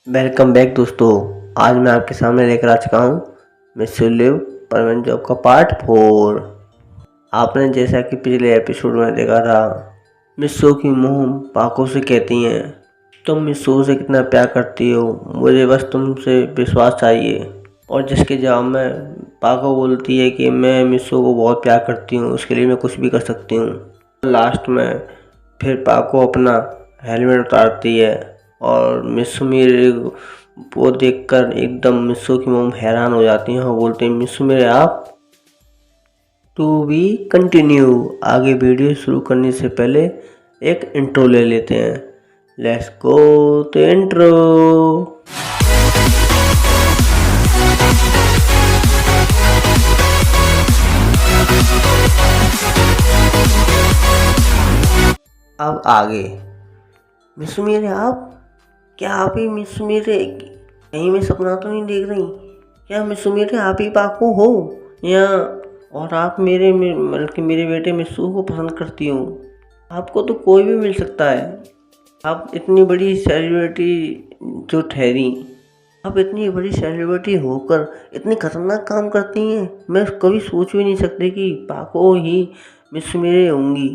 Welcome back दोस्तों। आज मैं आपके सामने लेकर आ चुका हूँ मिस्टर लिव परमानेंट जॉब का पार्ट 4। आपने जैसा कि पिछले एपिसोड में देखा था, मिस्सो की मोम पाको से कहती हैं, तुम मिस्सो से कितना प्यार करती हो, मुझे बस तुमसे विश्वास चाहिए। और जिसके जवाब में पाको बोलती है कि मैं मिस्सो को बहुत प्यार करती हूँ, उसके लिए मैं कुछ भी कर सकती हूँ। लास्ट में फिर पाको अपना हेलमेट उतारती है और मिस्सो मेरे वो देखकर एकदम मिस्सो की मॉम हैरान हो जाती हैं और बोलते हैं, मिस्सो मेरे आप टू बी कंटिन्यू। आगे वीडियो शुरू करने से पहले एक इंट्रो ले लेते हैं। लेट्स गो तो इंट्रो। अब आगे, मिस्सो मेरे आप, क्या आप ही मिस्सो मेरे, कहीं मैं सपना तो नहीं देख रही? क्या मिस्सो मेरे आप ही पाको हो या और आप बल्कि मेरे बेटे मिस्सू को पसंद करती हो? आपको तो कोई भी मिल सकता है। आप इतनी बड़ी सेलिब्रिटी जो ठहरी, आप इतनी बड़ी सेलिब्रिटी होकर इतने खतरनाक काम करती हैं। मैं कभी सोच भी नहीं सकती कि पाको ही मिस्सू मेरे होंगी।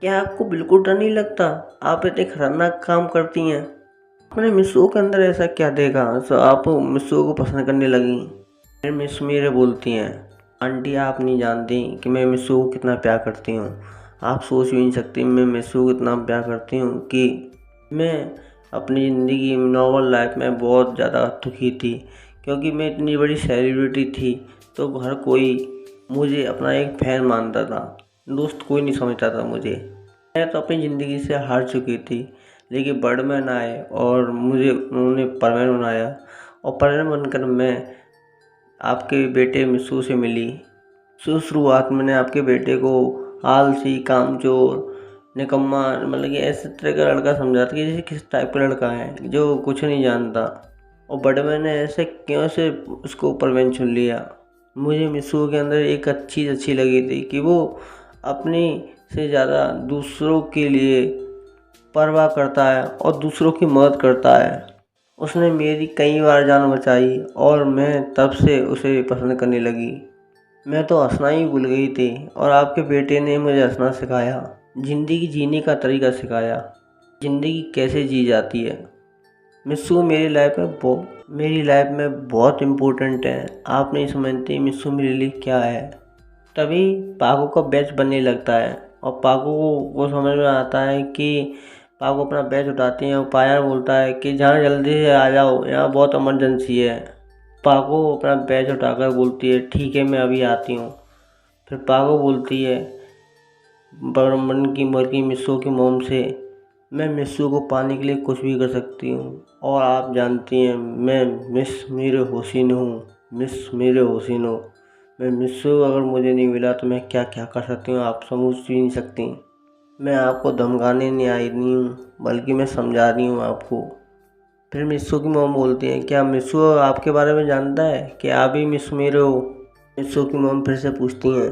क्या आपको बिल्कुल डर नहीं लगता? आप इतने खतरनाक काम करती हैं। आपने मिस्सू के अंदर ऐसा क्या देखा तो आप मिस्सू को पसंद करने लगी? फिर मिस मेरे बोलती हैं, आंटी आप नहीं जानती कि मैं मिस्सू को कितना प्यार करती हूँ। आप सोच भी नहीं सकती मैं मिस्सू को इतना प्यार करती हूँ कि मैं अपनी ज़िंदगी नॉर्मल लाइफ में बहुत ज़्यादा दुखी थी, क्योंकि मैं इतनी बड़ी सेलिब्रिटी थी तो हर कोई मुझे अपना एक फैन मानता था, दोस्त कोई नहीं समझता था मुझे। मैं तो अपनी ज़िंदगी से हार चुकी थी, लेकिन बर्डमैन आए और मुझे उन्होंने परमानेंट बनाया और परमानेंट बनकर मैं आपके बेटे मिस्सू से मिली। शुरुआत मैंने आपके बेटे को आलसी, कामचोर, निकम्मा, मतलब कि ऐसे तरह का लड़का समझा था कि जैसे किस टाइप का लड़का है जो कुछ नहीं जानता। और बड़े मैंने ऐसे क्यों से उसको परमानेंट चुन लिया। मुझे मिस्सू के अंदर एक चीज़ अच्छी लगी थी कि वो अपनी से ज़्यादा दूसरों के लिए परवाह करता है और दूसरों की मदद करता है। उसने मेरी कई बार जान बचाई और मैं तब से उसे पसंद करने लगी। मैं तो हंसना ही भूल गई थी और आपके बेटे ने मुझे हंसना सिखाया, ज़िंदगी जीने का तरीका सिखाया, ज़िंदगी कैसे जी जाती है। मिस्सू मेरी लाइफ में बहुत इम्पोर्टेंट है। आप नहीं समझते मिस्सू मेरे लिए क्या है। तभी पाको का बैच बनने लगता है और पाको को वो समझ में आता है कि पाको अपना बैच उठाती है और पाया बोलता है कि जहाँ जल्दी से आ जाओ, यहाँ बहुत इमरजेंसी है। पाको अपना बैच उठाकर बोलती है, ठीक है मैं अभी आती हूँ। फिर पाको बोलती है बर्मन की मुर्गी मिस्सू की मोम से, मैं मिस्सू को पाने के लिए कुछ भी कर सकती हूँ और आप जानती हैं मैं मिस मेरे हुसैन हूँ, मिस मेरे हुसैन हूँ। मैं मिस्सू अगर मुझे नहीं मिला तो मैं क्या क्या कर सकती हूँ आप समझ भी नहीं सकती। मैं आपको धमकाने नहीं आई नहीं हूँ, बल्कि मैं समझा रही हूँ आपको। फिर मिस्सू की मोम बोलती है, क्या मिस्सू आपके बारे में जानता है कि आप ही मिस मेरे हो? मिस्सू की मोम फिर से पूछती हैं,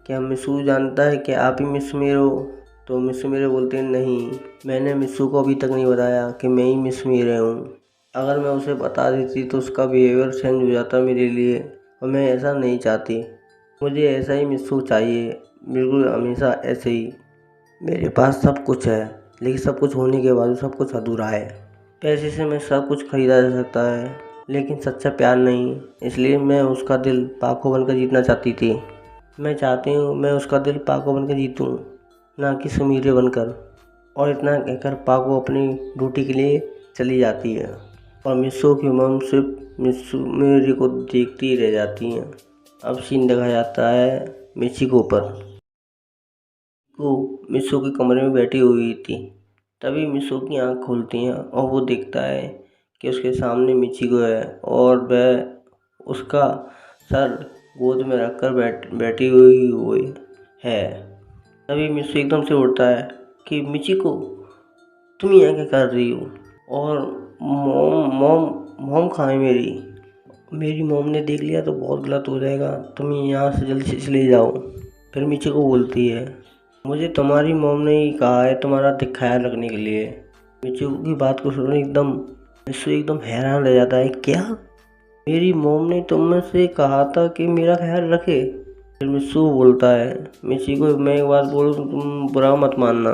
क्या मिस्सू जानता है कि आप ही मिस मेरे हो? तो मिस मेरे बोलते हैं, नहीं, मैंने मिस्सू को अभी तक नहीं बताया कि मैं ही मिस मेरे हूँ। अगर मैं उसे बता देती तो उसका बिहेवियर चेंज हो जाता मेरे लिए और मैं ऐसा नहीं चाहती। मुझे ऐसा ही मिस्सू चाहिए, बिल्कुल हमेशा ऐसे ही। मेरे पास सब कुछ है, लेकिन सब कुछ होने के बाद सब कुछ अधूरा है। पैसे से मैं सब कुछ खरीदा जा सकता है, लेकिन सच्चा प्यार नहीं। इसलिए मैं उसका दिल पाको बनकर जीतना चाहती थी। मैं चाहती हूँ मैं उसका दिल पाको बनकर जीतूँ, ना कि सुमीरे बनकर। और इतना कहकर पाको अपनी ड्यूटी के लिए चली जाती है और मिस्सू की मम सिर्फ मिस्सू मेरे को देखती ही रह जाती हैं। अब सीन देखा जाता है मिचिको पर। वो मिस्सू के कमरे में बैठी हुई थी। तभी मिस्सू की आंख खुलती हैं और वो देखता है कि उसके सामने मिचिको है और वह उसका सर गोद में रखकर बैठी हुई है। तभी मिस्सू एकदम से उठता है कि मिचिको, तुम यहाँ क्या कर रही हो? और मॉम मॉम मॉम कहाँ है मेरी? मेरी मॉम ने देख लिया तो बहुत गलत हो जाएगा, तुम यहाँ से जल्दी से चले जाओ। फिर मिचिको बोलती है, मुझे तुम्हारी मॉम ने ही कहा है तुम्हारा ख्याल रखने के लिए। मिचिको की बात को सुन एकदम मिस्सू एकदम हैरान रह जाता है, क्या मेरी मॉम ने तुम से कहा था कि मेरा ख्याल रखे। फिर मिस्सू बोलता है, मिची को मैं एक बात बोलूँ, तुम बुरा मत मानना।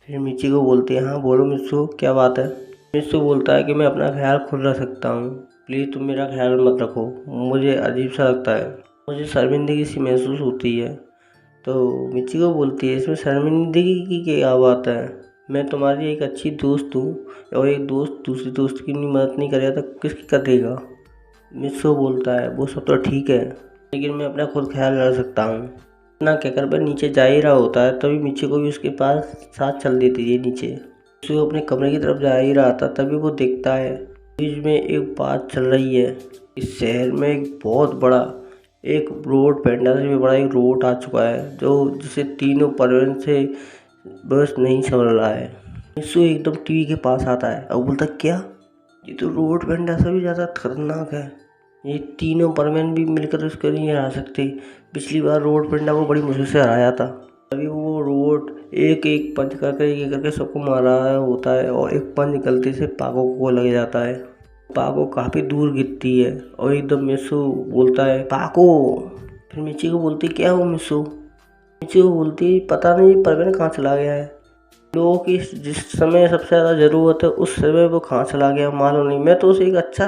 फिर मिची को बोलती है, हाँ बोलो मिस्सू, क्या बात है। मिस्सू बोलता है कि मैं अपना ख्याल खुद रख सकता हूँ, प्लीज़ तुम मेरा ख्याल मत रखो, मुझे अजीब सा लगता है, मुझे शर्मिंदगी सी महसूस होती है। तो मिची को बोलती है, इसमें शर्मिंदगी की क्या बात है, मैं तुम्हारी एक अच्छी दोस्त हूँ, और एक दोस्त दूसरी दोस्त की मदद नहीं करेगा तो किसकी करेगा। मिस्सू बोलता है, वो सब तो ठीक है, लेकिन मैं अपना खुद ख्याल रख सकता हूँ। इतना कहकर वह नीचे जा ही रहा होता है, तभी मिची को भी उसके पास साथ चल देती है नीचे। मिस्सू अपने कमरे की तरफ जा ही रहा था, तभी वो देखता है बीच में एक बात चल रही है। इस शहर में एक बहुत बड़ा एक रोड, पेंडा से भी बड़ा एक रोड आ चुका है, जो जिसे तीनों परवन से बस नहीं समझ रहा है। मिस्सू एकदम टीवी के पास आता है और बोलता, क्या ये तो रोड पेंडा से भी ज़्यादा खतरनाक है, ये तीनों परमैन भी मिलकर उसको नहीं हरा सकते, पिछली बार रोड पेंडा को बड़ी मुश्किल से हराया था। अभी वो रोड एक एक पंच करके एक करके सबको मारा होता है, और एक पंच गलती से पाको को लग जाता है। पाको काफ़ी दूर गिरती है और एकदम मिस्सू बोलता है, पाको। फिर मिची को बोलती, क्या हो मिस्सू। मिची को बोलती, पता नहीं परवीन कहाँ चला गया है, लोगों की जिस समय सबसे ज़्यादा ज़रूरत है उस समय वो कहाँ चला गया मालूम नहीं, मैं तो उसे एक अच्छा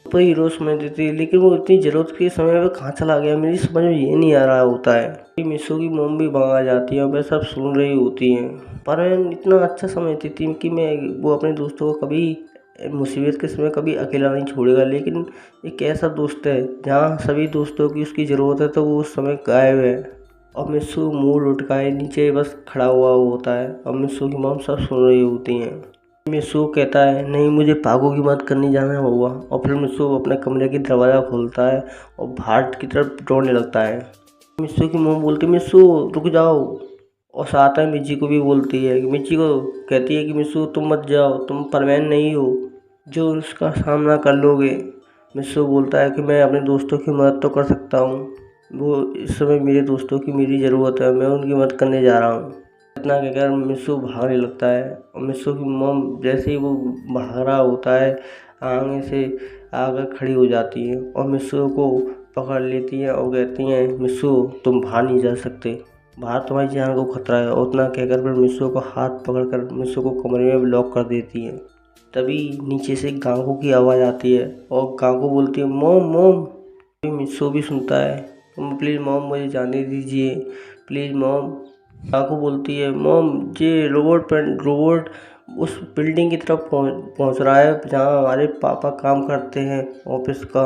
सुपर हीरो समझती थी, लेकिन वो इतनी ज़रूरत के समय में कहाँ चला गया, मेरी समझ में ये नहीं आ रहा होता है। मिस्सू की मोम भी वहाँ आ जाती है और वह सब सुन रही होती हैं, पर मैं इतना अच्छा समझती थी कि मैं वो अपने दोस्तों को कभी मुसीबत के समय कभी अकेला नहीं छोड़ेगा, लेकिन एक ऐसा दोस्त है जहाँ सभी दोस्तों की उसकी ज़रूरत है तो वो उस समय गायब है। और मिस्सू मुंह लुटकाए नीचे बस खड़ा हुआ होता है, और मिस्सू की मॉम सब सुन रही होती हैं। मिस्सू कहता है, नहीं मुझे पागो की मदद करने जाना होगा, और फिर मिस्सू अपने कमरे की दरवाज़ा खोलता है और बाहर की तरफ दौड़ने लगता है। मिस्सू की मॉम बोलती, मिस्सू रुक जाओ, और साथ में मिची को भी बोलती है, मिची को कहती है कि मिस्सू तुम मत जाओ, तुम परवीन नहीं हो जो उसका सामना कर लोगे। मिस्सू बोलता है कि मैं अपने दोस्तों की मदद तो कर सकता हूँ, वो इस समय मेरे दोस्तों की मेरी ज़रूरत है, मैं उनकी मदद करने जा रहा हूँ। इतना कहकर मिस्सू भागने लगता है, और मिस्सू की मॉम जैसे ही वो भाग रहा होता है आगे से आकर खड़ी हो जाती है और मिस्सू को पकड़ लेती है और कहती हैं, मिस्सू तुम बाहर नहीं जा सकते, बाहर तुम्हारी जान को खतरा है। और उतना कहकर फिर मिस्सू को हाथ पकड़कर मिस्सू को कमरे में लॉक कर देती है। तभी नीचे से गांगू की आवाज़ आती है और गांगू बोलती है, मॉम मॉम। मिस्सू भी सुनता है, प्लीज़ मॉम मुझे जाने दीजिए, प्लीज़ मॉम। काकू बोलती है, मॉम ये रोबोट उस बिल्डिंग की तरफ पहुंच रहा है जहां हमारे पापा काम करते हैं ऑफिस का।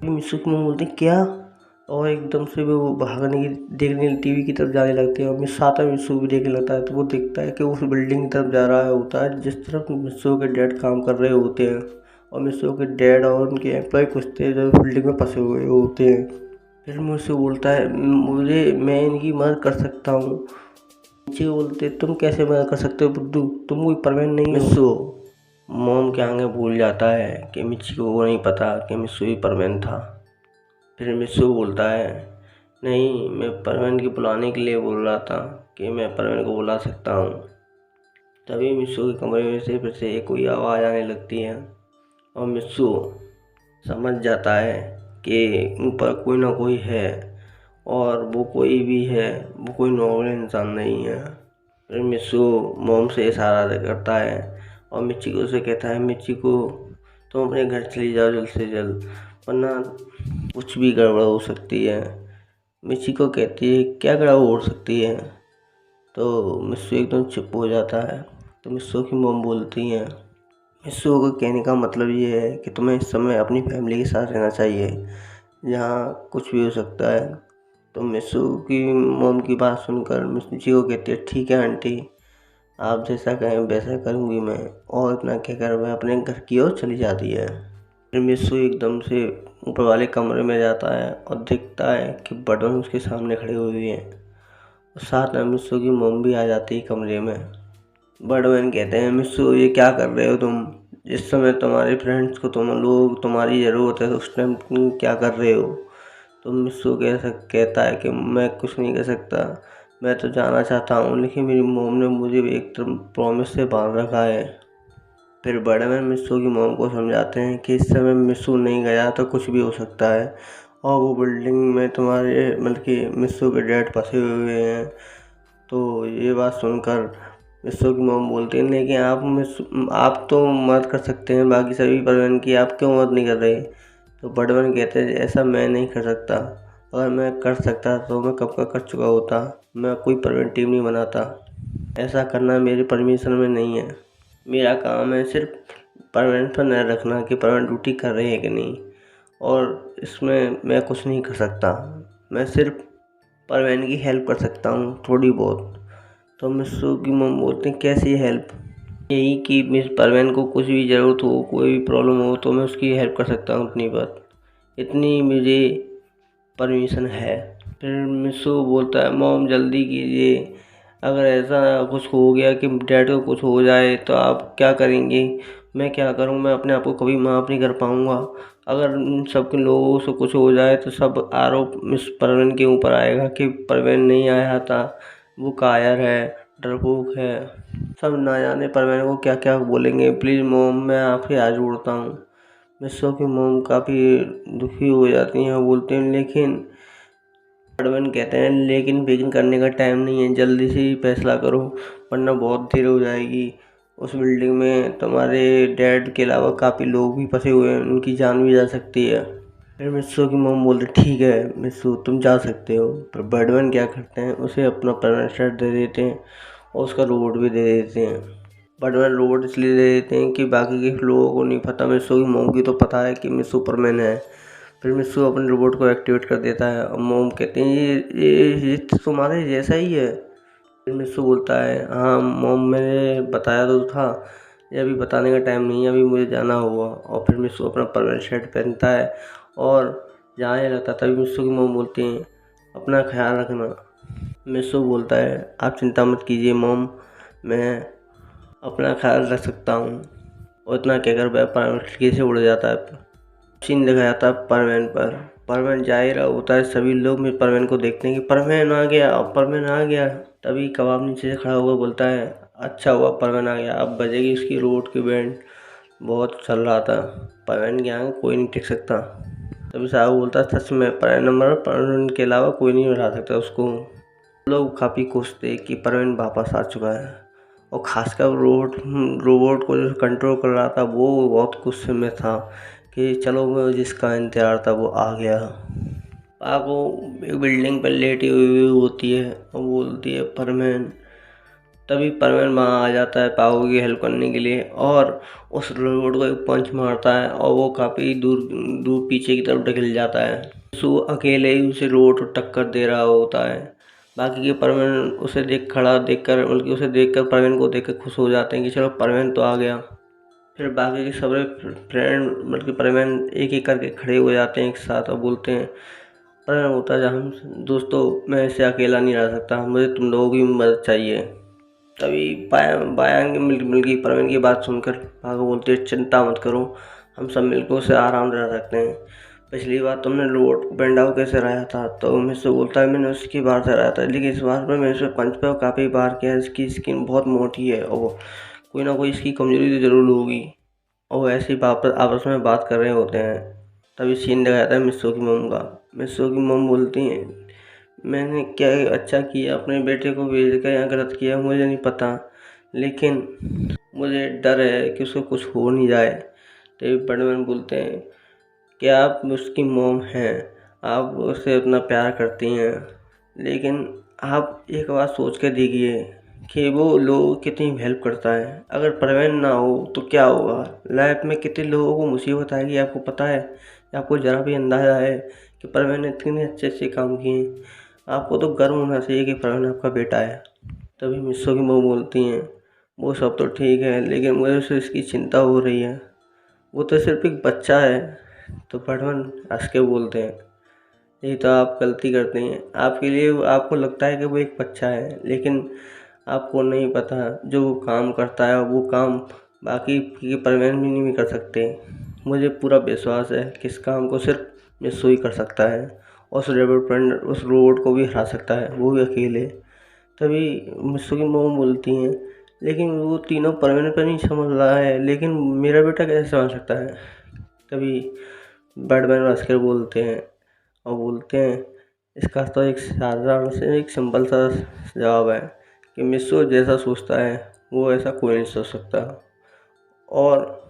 मिस्सू की मॉम बोलती है, क्या। और एकदम से वो भागने की देखने टीवी की तरफ जाने लगती है, और साथ में मिस्सू भी देखने लगता है। तो वो देखता है कि उस बिल्डिंग की तरफ जा रहा होता है जिस तरफ मिस्सू के डैड काम कर रहे होते हैं, और मिस्सू के डैड और उनके एम्प्लॉय कुछ थे जो बिल्डिंग में फंसे हुए होते हैं। फिर मुझसे बोलता है, मैं इनकी मदद कर सकता हूँ। नीचे बोलते, तुम कैसे मदद कर सकते हो बुद्धू, तुम कोई परवीन नहीं हो। मिस्सू मोम के आगे भूल जाता है कि मिच्ची को वो नहीं पता कि मिस्सू ही परवीन था। फिर मिस्सू बोलता है, नहीं मैं परवीन की बुलाने के लिए बोल रहा था कि मैं परवीन को बुला सकता हूँ। तभी मिस्सू के कमरे में से फिर से कोई आवाज़ आने लगती है, और मिस्सू समझ जाता है कि ऊपर कोई ना कोई है, और वो कोई भी है वो कोई नॉर्मल इंसान नहीं है। फिर मिस्सू मोम से इशारा करता है और मिच्ची को उसे कहता है, मिच्ची को तुम अपने घर चली जाओ जल्द से जल्द, वरना कुछ भी गड़बड़ हो सकती है। मिच्ची को कहती है, क्या गड़बड़ हो सकती है। तो मिस्सू एकदम चुप हो जाता है। तो मिस्सू की मोम बोलती हैं, मिस्सू को कहने का मतलब ये है कि तुम्हें इस समय अपनी फैमिली के साथ रहना चाहिए, यहाँ कुछ भी हो सकता है। तो मिस्सू की मोम की बात सुनकर मिस्सी को कहती है, ठीक है आंटी, आप जैसा कहें वैसा करूँगी मैं। और इतना कहकर वह अपने घर की ओर चली जाती है। फिर मिस्सू एकदम से ऊपर वाले कमरे में जाता है और देखता है कि बर्तन उसके सामने खड़े हुए हैं, और साथ में मिस्सू की मोम भी आ जाती है कमरे में। बर्डमैन कहते हैं, मिस्सू ये क्या कर रहे हो तुम, जिस समय तुम्हारे फ्रेंड्स को तुम लोग तुम्हारी ज़रूरत है उस टाइम तुम क्या कर रहे हो। तो मिस्सू कहता है कि मैं कुछ नहीं कर सकता, मैं तो जाना चाहता हूँ, लेकिन मेरी मोम ने मुझे एक तरफ प्रॉमिस से बांध रखा है। फिर बड़े मैन मिस्सू की मॉम को समझाते हैं कि इस समय मिस्सू नहीं गया तो कुछ भी हो सकता है, और वो बिल्डिंग में तुम्हारे मतलब कि मिस्सू के डैड फंसे हुए हैं। तो ये बात सुनकर मिस्सू की मॉम बोलती है, लेकिन आप तो मदद कर सकते हैं बाकी सभी परवीन की, आप क्यों मदद नहीं कर रहे? तो बड़े मैन कहते हैं, ऐसा मैं नहीं कर सकता, अगर मैं कर सकता तो मैं कब का कर चुका होता, मैं कोई परवीन टीम नहीं बनाता, ऐसा करना मेरी परमिशन में नहीं है। मेरा काम है सिर्फ परवीन पर नज़र रखना कि परवीन ड्यूटी कर रहे हैं कि नहीं, और इसमें मैं कुछ नहीं कर सकता, मैं सिर्फ परवीन की हेल्प कर सकता हूँ थोड़ी बहुत। तो मिस्सू की मम बोलते हैं, कैसी हेल्प? यही कि मिस परवीन को कुछ भी ज़रूरत हो, कोई भी प्रॉब्लम हो तो मैं उसकी हेल्प कर सकता हूँ, उतनी बात, इतनी मुझे परमिशन है। फिर मिस्सू बोलता है, मॉम जल्दी कीजिए, अगर ऐसा कुछ हो गया कि डैड को कुछ हो जाए तो आप क्या करेंगे? मैं क्या करूं, मैं अपने आप को कभी माफ़ नहीं कर पाऊंगा। अगर इन सब के लोगों से कुछ हो जाए तो सब आरोप मिस परवीन के ऊपर आएगा कि परवीन नहीं आया था, वो कायर है, डरपोक है, सब ना जाने परवीन को क्या क्या बोलेंगे। प्लीज़ मॉम, मैं आपके हाथ जोड़ता हूँ। मिस्सू की मॉम काफ़ी दुखी हो जाती हैं, बोलते हैं, लेकिन परवीन कहते हैं, लेकिन बेगिन करने का टाइम नहीं है, जल्दी से ही फैसला करो वरना बहुत देर हो जाएगी। उस बिल्डिंग में तुम्हारे डैड के अलावा काफ़ी लोग भी फंसे हुए हैं, उनकी जान भी जा सकती है। फिर मिस्सू की मॉम बोलते, ठीक है मिस्सू, तुम जा सकते हो। पर बर्डमैन क्या करते हैं, उसे अपना परमानेंट शर्ट दे देते हैं और उसका रोबोट भी दे देते हैं। बर्डमैन रोबोट इसलिए दे देते हैं कि बाकी के लोगों को नहीं पता, मिस्सू की मॉम की तो पता है कि मिस्सू सुपरमैन है। फिर मिस्सू अपने रोबोट को एक्टिवेट कर देता है और मॉम कहते हैं, ये तो तुम्हारे जैसा ही है। फिर मिस्सू बोलता है, हाँ मॉम, मैंने बताया तो था, ये अभी बताने का टाइम नहीं है, अभी मुझे जाना होगा। और फिर मिस्सू अपना परमानेंट शर्ट पहनता है और जाने लगता। तभी मिस्सू की मॉम बोलती हैं, अपना ख्याल रखना। मिस्सू बोलता है, आप चिंता मत कीजिए मॉम, मैं अपना ख्याल रख सकता हूँ। और इतना कहकर वह परमानेंट खिड़की से उड़ जाता है। सीन दिखाया था परवीन पर। परवीन जा ही रहा होता है, सभी लोग में परवीन को देखते हैं कि परवीन आ गया, अब परवीन आ गया। तभी कबाब नीचे से खड़ा हुआ बोलता है, अच्छा हुआ परवीन आ गया, अब बजेगी उसकी रोड की बैंड। बहुत चल रहा था, परवीन के आगे कोई नहीं टिक सकता। तभी साहब बोलता है, सच में परवीन नंबर परवीन के अलावा कोई नहीं हरा सकता उसको। लोग काफ़ी खुश थे कि परवीन वापस आ चुका है, और खासकर रोबोट को जो कंट्रोल कर रहा था वो बहुत गुस्से में था कि चलो, मैं जिसका इंतजार था वो आ गया। पाको एक बिल्डिंग पर लेटी हुई होती है और बोलती है, परवीन। तभी परवीन वहाँ आ जाता है पाको की हेल्प करने के लिए, और उस रोबोट को एक पंच मारता है और वो काफ़ी दूर दूर पीछे की तरफ ढकेल जाता है। सो अकेले ही उसे रोड को टक्कर दे रहा होता है। बाकी के परवीन उसे बल्कि उसे देखकर परवीन को देखकर खुश हो जाते हैं कि चलो परवीन तो आ गया। फिर बाकी के सारे फ्रेंड बल्कि परवीन एक एक करके खड़े हो जाते हैं एक साथ और बोलते हैं, परवीन होता है, हम दोस्तों, मैं इसे अकेला नहीं रह सकता, मुझे तुम लोगों की मदद चाहिए। तभी बायांग मिलकी परवीन की बात सुनकर भागो बोलते हैं, चिंता मत करो, हम सब मिलकर उसे आराम से रह सकते हैं। पिछली बार तुमने रोड बेंडाओ कैसे रहा था? तो मुझसे बोलता है, मैंने उसकी बार से रहा था, लेकिन इस बार में मैंने उसे पंच पे काफ़ी बार किया, इसकी स्किन बहुत मोटी है और कोई ना कोई इसकी कमजोरी तो ज़रूर होगी। और ऐसे ही वापस आपस में बात कर रहे होते हैं। तभी सीन दिखाया था मिस्सू की मम का। मिस्सू की मम बोलती हैं, मैंने क्या अच्छा किया अपने बेटे को भेज कर, या गलत किया मुझे नहीं पता, लेकिन मुझे डर है कि उसको कुछ हो नहीं जाए। तभी बड़मैन बोलते हैं कि आप उसकी मॉम हैं, आप उसे इतना प्यार करती हैं, लेकिन आप एक बार सोच के देखिए कि वो लोगों की कितनी हेल्प करता है। अगर परवीन ना हो तो क्या होगा, लाइफ में कितने लोगों को मुसीबत आएगी, आपको पता है? आपको ज़रा भी अंदाज़ा है कि परवीन ने इतने अच्छे अच्छे काम किए? आपको तो गर्व होना चाहिए कि परवीन आपका बेटा है। तभी मिस्सू की मॉम बोलती हैं, वो सब तो ठीक है, लेकिन मुझे उससे इसकी चिंता हो रही है, वो तो सिर्फ एक बच्चा है। तो परवीन हंस के बोलते हैं, यही तो आप गलती करते हैं, आपके लिए आपको लगता है कि वो एक बच्चा है, लेकिन आपको नहीं पता जो वो काम करता है वो काम बाकी के परवीन भी नहीं कर सकते। मुझे पूरा विश्वास है कि इस काम को सिर्फ मिस्सू ही कर सकता है, और उस रोबोट को भी हरा सकता है, वो भी अकेले। तभी मिस्सू की मॉम बोलती हैं, लेकिन वो तीनों परवीन पर नहीं समझ रहा है, लेकिन मेरा बेटा कैसे समझ सकता है। तभी बैटमैन और अस्कर बोलते हैं और बोलते हैं, इसका तो एक साधारण से एक सिंपल सा जवाब है कि मिस्सो जैसा सोचता है वो ऐसा कोई नहीं सोच सकता, और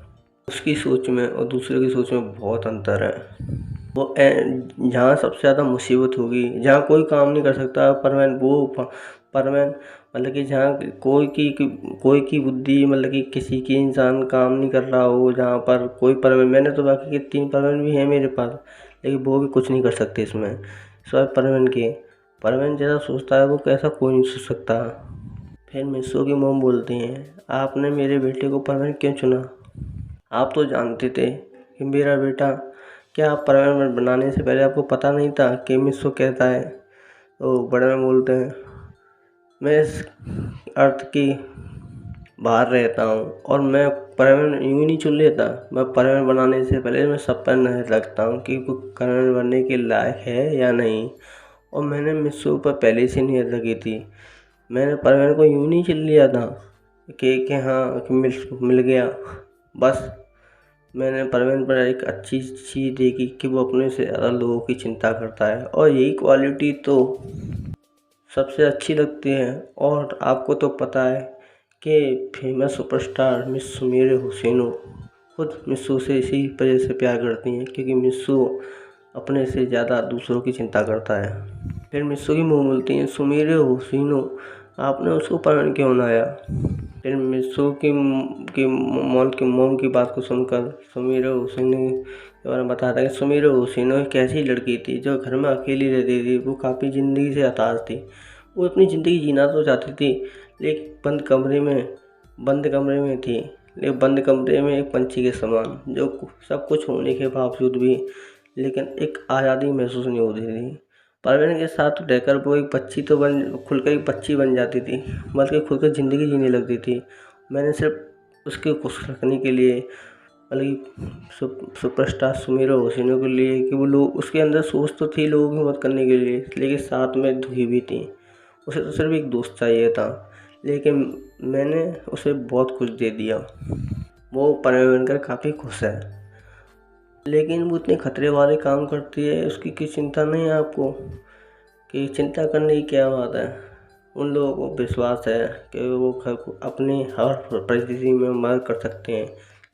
उसकी सोच में और दूसरे की सोच में बहुत अंतर है। वो जहाँ सबसे ज़्यादा मुसीबत होगी, जहाँ कोई काम नहीं कर सकता परवीन, परवीन मतलब कि जहाँ कोई की बुद्धि, मतलब कि किसी की इंसान काम नहीं कर रहा हो, जहाँ पर कोई परवीन, मैंने तो बाकी के 3 परवीन भी हैं मेरे पास, लेकिन वो भी कुछ नहीं कर सकते इसमें सिवाय परवीन के। परवीन जैसा सोचता है वो कैसा कोई नहीं सोच सकता। फिर मिस्सो की मोम बोलती हैं, आपने मेरे बेटे को परवीन क्यों चुना? आप तो जानते थे कि मेरा बेटा, क्या आप परवीन बनाने से पहले आपको पता नहीं था कि मिस्सो कहता है? तो बड़े में बोलते हैं, मैं इस अर्थ की बाहर रहता हूँ और मैं परवीन यूँ नहीं चुन लेता। मैं परवीन बनाने से पहले मैं सब पर नज़र रखता हूँ कि वो परवीन बनने के लायक है या नहीं, और मैंने मिस्सो पर पहले से नज़र रखी थी। मैंने परवीन को यूँ नहीं चुन लिया था कि हाँ कि मिल गया बस। मैंने परवीन पर एक अच्छी चीज़ देखी कि वो अपने से ज़्यादा लोगों की चिंता करता है, और यही क्वालिटी तो सबसे अच्छी लगती है। और आपको तो पता है कि फेमस सुपरस्टार मिस सुमेर हुसैनो खुद मिस्सू से इसी वजह से प्यार करती हैं, क्योंकि मिस्सू अपने से ज़्यादा दूसरों की चिंता करता है। फिर मिस्सू की मुँह बोलती हैं, सुमेर हुसैनो आपने उसको परवीन क्यों बनाया? फिर मिस्सू की मोम की बात को सुनकर सुमेर हुसैन के बारे में बताता है कि सुमेर हुसैन एक ऐसी लड़की थी जो घर में अकेली रहती थी। वो काफ़ी ज़िंदगी से हताश थी। वो अपनी ज़िंदगी जीना तो चाहती थी, लेकिन बंद कमरे में थी, लेकिन बंद कमरे में एक पंछी के समान, जो सब कुछ होने के बावजूद भी लेकिन एक आज़ादी महसूस नहीं होती थी। परवीन के साथ रहकर वो एक पक्षी तो खुलकर एक पक्षी बन जाती थी, बल्कि खुलकर ज़िंदगी जीने लगती थी। मैंने सिर्फ उसके खुश रखने के लिए, बल्कि सुपरस्टार सुमेर हुसैन के लिए, कि वो लोग उसके अंदर सोच तो थी लोगों की मदद करने के लिए, लेकिन साथ में दुखी भी थी। उसे तो सिर्फ एक दोस्त चाहिए था, लेकिन मैंने उसे बहुत कुछ दे दिया। वो परवीन बनकर काफ़ी खुश है, लेकिन वो इतने खतरे वाले काम करती है, उसकी कोई चिंता नहीं है आपको? कि चिंता करने की क्या बात है? उन लोगों को विश्वास है कि वो अपनी हर परिस्थिति में मदद कर सकते हैं,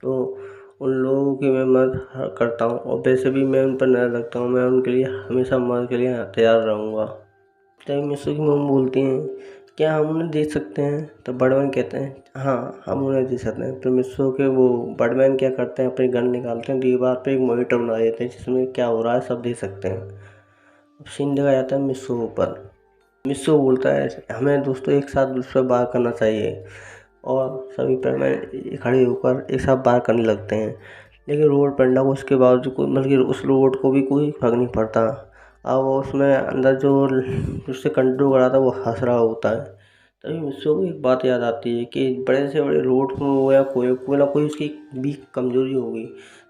तो उन लोगों की मैं मदद करता हूँ, और वैसे भी मैं उन पर नज़र रखता हूँ। मैं उनके लिए हमेशा मदद के लिए तैयार रहूँगा। तभी मिस्सू की मम्मी बोलती हैं, क्या हम उन्हें दे सकते हैं? तो बर्डमैन कहते हैं, हाँ हम उन्हें दे सकते हैं। तो मिस्सू के वो बर्डमैन क्या करते हैं, अपनी गन निकालते हैं, दीवार पे एक मॉनिटर बना देते हैं जिसमें क्या हो रहा है सब देख सकते हैं। अब सीन दिखाया जाता है मिस्सू ऊपर। मिस्सू बोलता है, हमें दोस्तों एक साथ उस पर वार करना चाहिए, और सभी बर्डमैन खड़े होकर एक साथ वार करने लगते हैं। लेकिन रोबोट पेंडा को उसके बावजूद मतलब कि उस रोबोट को भी कोई फर्क नहीं पड़ता। अब वो उसमें अंदर जो उससे कंट्रोल कर रहा था वो हंस रहा होता है। तभी मिस्सू को एक बात याद आती है कि बड़े से बड़े रोड को या कोई ना कोई उसकी भी कमजोरी होगी।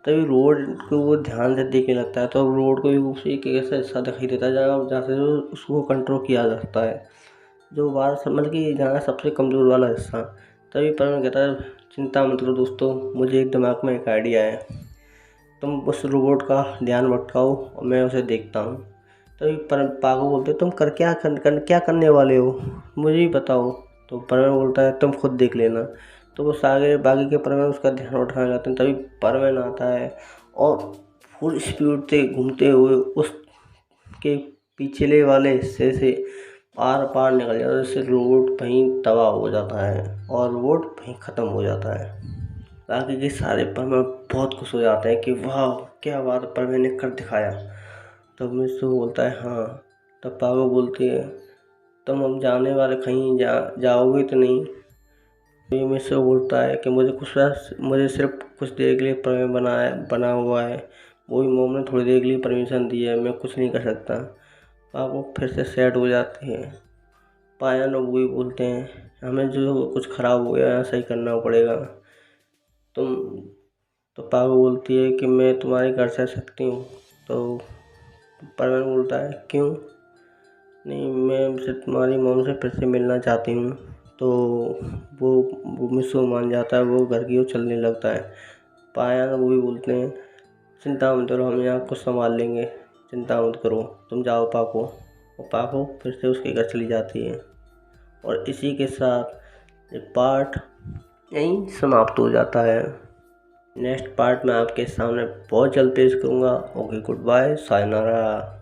तभी रोड को वो ध्यान से देखने लगता है, तो रोड को भी उसे एक ऐसा हिस्सा दिखाई देता है जहाँ से उसको कंट्रोल किया जा सकता है, जो बाहर मतलब कि जहाँ सबसे कमज़ोर वाला हिस्सा। तभी परवीन कहता है, चिंता मत करो दोस्तों, मुझे एक दिमाग में एक आइडिया है, तुम उस रोबोट का ध्यान भटकाओ और मैं उसे देखता हूँ। तभी पागो बोलते, तुम क्या करने वाले हो, मुझे ही बताओ। तो परवीन बोलता है, तुम खुद देख लेना। तो वो सागे बागी के परवीन उसका ध्यान उठाने लगते हैं। तभी परवीन आता है और फुल स्पीड से घूमते हुए उसके पिछले वाले हिस्से से आर पार निकल जाता है, जिससे रोबोट वहीं तबाह हो जाता है और रोबोट वहीं ख़त्म हो जाता है। बाकी के सारे परवीन बहुत खुश हो जाते हैं कि वाह क्या बात, परवीन ने कर दिखाया। तब मिस्सू बोलता है, हाँ। तब पागो बोलती है, तुम अब जाने वाले कहीं जाओगे तो नहीं? ये मिस्सू बोलता है कि मुझे सिर्फ कुछ देर के लिए परवीन बना हुआ है, वो भी मोम ने थोड़ी देर के लिए परमिशन दी है, मैं कुछ नहीं कर सकता। पागो फिर से सेट हो जाती है। पायन और वही बोलते हैं, हमें जो कुछ ख़राब हो गया है सही करना पड़ेगा। तुम तो पागो बोलती है कि मैं तुम्हारे घर से आ सकती हूँ। तो परवीन बोलता है, क्यों नहीं, मैं सिर्फ तुम्हारी मॉम से फिर से मिलना चाहती हूँ। तो वो मिस्सू मान जाता है, वो घर की ओर चलने लगता है। पाया वो भी बोलते हैं चिंता मत करो, हम यहाँ कुछ संभाल लेंगे, चिंता मत करो, तुम जाओ पाको। और पाको फिर से उसके घर चली जाती है। और इसी के साथ ये पार्ट यहीं समाप्त हो जाता है। नेक्स्ट पार्ट में आपके सामने बहुत जल्द पेश करूँगा। Okay, goodbye, sayonara.